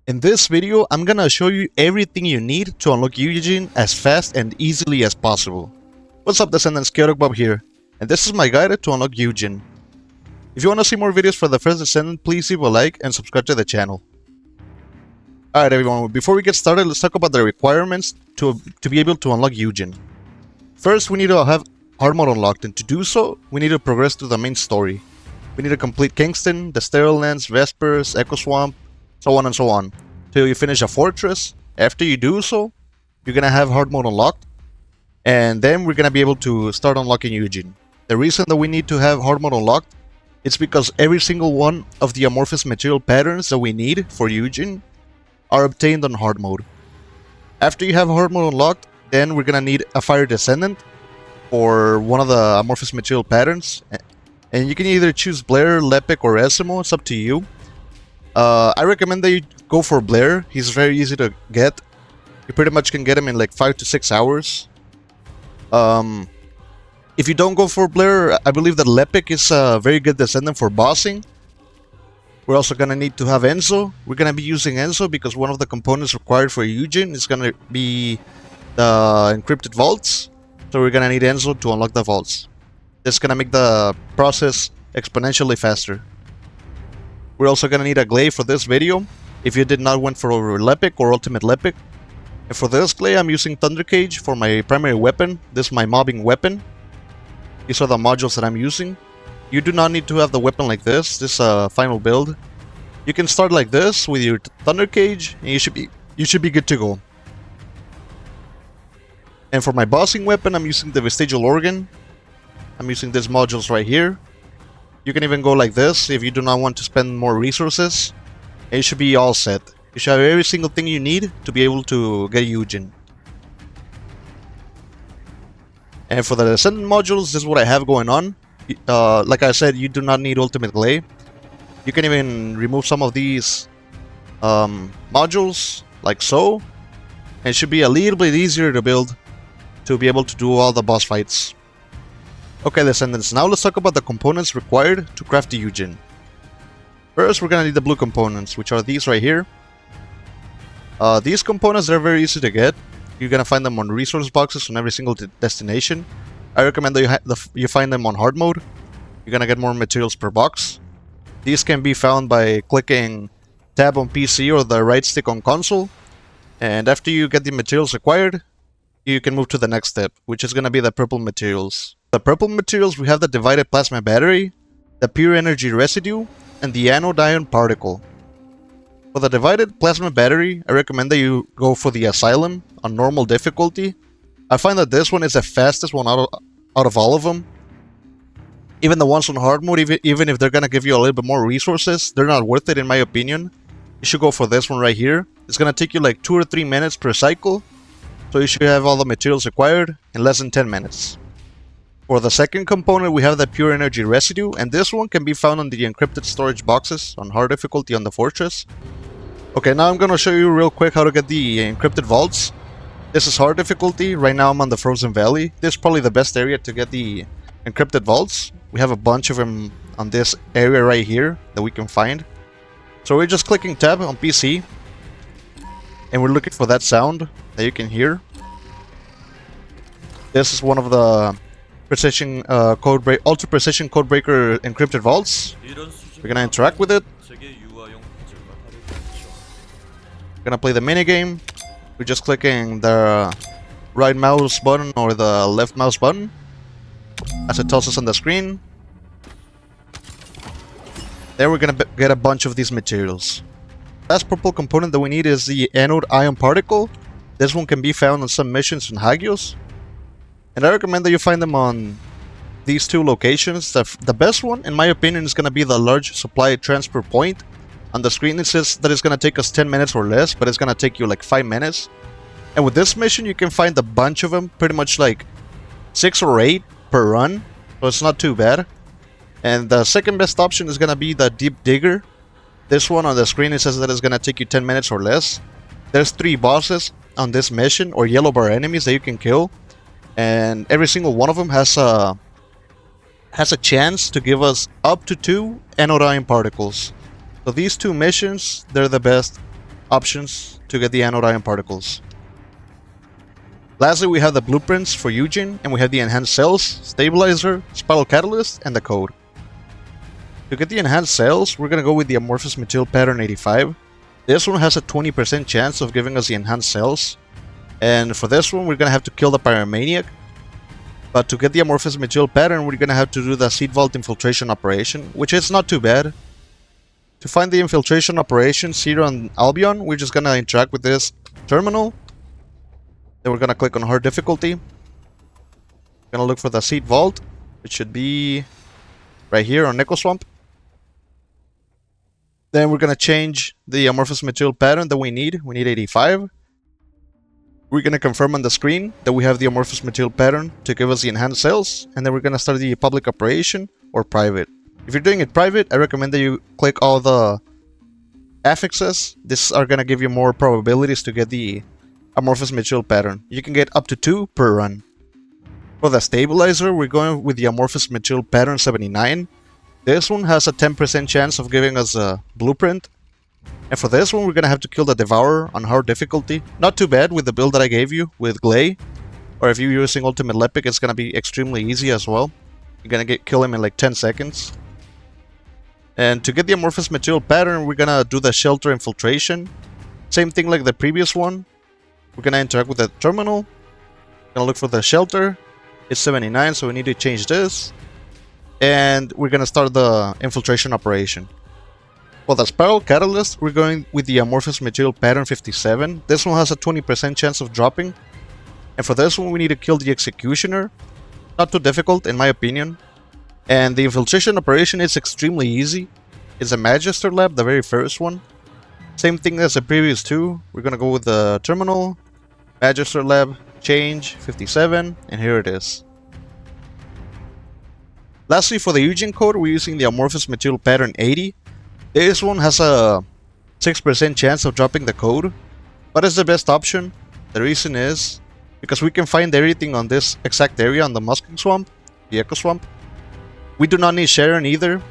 In this video, I'm gonna show you everything you need to unlock Yujin as fast and easily as possible. What's up, Descendant? Bob here, and this is my guide to unlock Yujin. If you wanna see more videos for the first Descendant, please leave a like and subscribe to the channel. Alright everyone, before we get started, let's talk about the requirements to be able to unlock Yujin. First, we need to have hard mode unlocked, and to do so, we need to progress through the main story. We need to complete Kingston, the Sterile Lands, Vespers, Echo Swamp, so on and so on, till you finish a fortress. After you do so, you're gonna have hard mode unlocked, and then we're gonna be able to start unlocking Yujin. The reason that we need to have hard mode unlocked is because every single one of the amorphous material patterns that we need for Yujin are obtained on hard mode. After you have hard mode unlocked, then we're gonna need a Fire Descendant for one of the amorphous material patterns, and you can either choose Blair, Lepic, or Esimo. It's up to you. I recommend that you go for Blair. He's very easy to get. You pretty much can get him in like 5 to 6 hours. If you don't go for Blair, I believe that Lepic is a very good Descendant for bossing. We're also gonna need to have Enzo. We're gonna be using Enzo because one of the components required for Yujin is gonna be the encrypted vaults. So we're gonna need Enzo to unlock the vaults. This is gonna make the process exponentially faster. We're also gonna need a Glaive for this video, if you did not went for Lepic or Ultimate Lepic. And for this Glaive, I'm using Thunder Cage for my primary weapon. This is my mobbing weapon. These are the modules that I'm using. You do not need to have the weapon like this. This is a final build. You can start like this with your Thunder Cage, and you should be good to go. And for my bossing weapon, I'm using the Vestigial Organ. I'm using these modules right here. You can even go like this if you do not want to spend more resources. And you should be all set. You should have every single thing you need to be able to get Yujin. And for the Descendant modules, this is what I have going on. Like I said, you do not need Ultimate Glaive. You can even remove some of these modules, like so. And it should be a little bit easier to build to be able to do all the boss fights. Okay, Descendants, now let's talk about the components required to craft the Yujin. First, we're gonna need the blue components, which are these right here. These components are very easy to get. You're gonna find them on resource boxes on every single destination. I recommend that you find them on hard mode. You're gonna get more materials per box. These can be found by clicking tab on PC or the right stick on console. And after you get the materials required, you can move to the next step, which is gonna be the purple materials. The purple materials, we have the divided plasma battery, the pure energy residue, and the anode ion particle. For the divided plasma battery, I recommend that you go for the Asylum on normal difficulty. I find that this one is the fastest one out of all of them. Even the ones on hard mode, even if they're gonna give you a little bit more resources, they're not worth it in my opinion. You should go for this one right here. It's gonna take you like 2 or 3 minutes per cycle, so you should have all the materials required in less than 10 minutes. For the second component, we have the pure energy residue, and this one can be found on the encrypted storage boxes on hard difficulty on the fortress. Okay, now I'm gonna show you real quick how to get the encrypted vaults. This is hard difficulty. Right now I'm on the Frozen Valley. This is probably the best area to get the encrypted vaults. We have a bunch of them on this area right here that we can find. So we're just clicking tab on PC, and we're looking for that sound that you can hear. This is one of the ultra precision codebreaker encrypted vaults. We're gonna interact with it. We're gonna play the minigame. We're just clicking the right mouse button or the left mouse button as it tells us on the screen. Then we're gonna get a bunch of these materials. Last purple component that we need is the anode ion particle. This one can be found on some missions in Hagios. And I recommend that you find them on these two locations. The best one, in my opinion, is going to be the large supply transfer point. On the screen it says that it's going to take us 10 minutes or less, but it's going to take you like 5 minutes. And with this mission, you can find a bunch of them, pretty much like 6 or 8 per run, so it's not too bad. And the second best option is going to be the Deep Digger. This one on the screen, it says that it's going to take you 10 minutes or less. There's 3 bosses on this mission, or yellow bar enemies that you can kill. And every single one of them has a chance to give us up to 2 anode ion particles. So these 2 missions, they're the best. options to get the anode ion particles. Lastly, we have the blueprints for Yujin, and we have the enhanced cells, stabilizer, spiral catalyst, and the code. To get the enhanced cells, we're going to go with the amorphous material pattern 85. This one has a 20% chance of giving us the enhanced cells. And for this one, we're going to have to kill the Pyromaniac. But to get the amorphous material pattern, we're going to have to do the seed vault infiltration operation, which is not too bad. To find the infiltration operations here on Albion, we're just going to interact with this terminal. Then we're going to click on hard difficulty. We're going to look for the seed vault, which should be right here on Nickel Swamp. Then we're going to change the amorphous material pattern that we need. We need 85. We're going to confirm on the screen that we have the amorphous material pattern to give us the enhanced cells. And then we're going to start the public operation or private. If you're doing it private, I recommend that you click all the affixes. These are going to give you more probabilities to get the amorphous material pattern. You can get up to 2 per run. For the stabilizer, we're going with the amorphous material pattern 79. This one has a 10% chance of giving us a blueprint. And for this one, we're going to have to kill the Devourer on hard difficulty. Not too bad with the build that I gave you with Glay. Or if you're using Ultimate Lepic, it's going to be extremely easy as well. You're going to kill him in like 10 seconds. And to get the amorphous material pattern, we're going to do the shelter infiltration. Same thing like the previous one. We're going to interact with the terminal. We're going to look for the shelter. It's 79, so we need to change this. And we're going to start the infiltration operation. For the spiral catalyst, we're going with the amorphous material pattern 57. This one has a 20% chance of dropping. And for this one, we need to kill the executioner. Not too difficult, in my opinion. And the infiltration operation is extremely easy. It's a Magister lab, the very first one. Same thing as the previous two. We're going to go with the terminal, Magister lab, change, 57, and here it is. Lastly, for the Yujin code, we're using the amorphous material pattern 80. This one has a 6% chance of dropping the code, but it's the best option. The reason is because we can find everything on this exact area on the Musking Swamp, the Echo Swamp. We do not need Sharon either,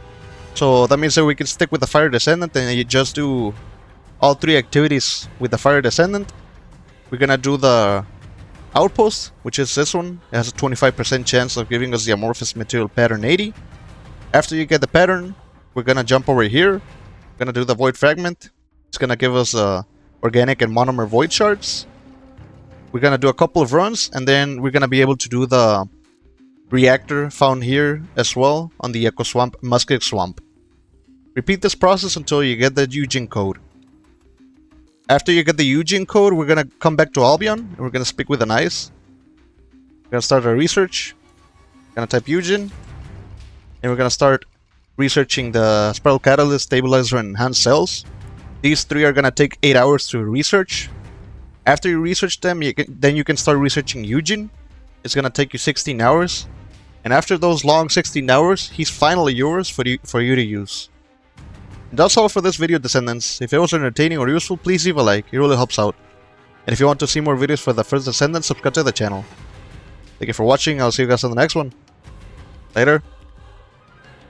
so that means that we can stick with the Fire Descendant and you just do all 3 activities with the Fire Descendant. We're gonna do the Outpost, which is this one. It has a 25% chance of giving us the amorphous material pattern 80. After you get the pattern, we're gonna jump over here. We're gonna do the Void Fragment. It's gonna give us organic and monomer Void Shards. We're gonna do a couple of runs, and then we're gonna be able to do the reactor found here as well on the Echo Swamp, Musket Swamp. Repeat this process until you get the Yujin code. After you get the Yujin code, we're gonna come back to Albion, and we're gonna speak with an ice. We're gonna start our research. We're gonna type Yujin, and we're gonna start researching the Spiral Catalyst, Stabilizer, and Enhanced Cells. These 3 are gonna take 8 hours to research. After you research them, then you can start researching Yujin. It's gonna take you 16 hours. And after those long 16 hours, he's finally yours for you to use. And that's all for this video, Descendants. If it was entertaining or useful, please leave a like, it really helps out. And if you want to see more videos for the first Descendant, subscribe to the channel. Thank you for watching, I'll see you guys on the next one. Later.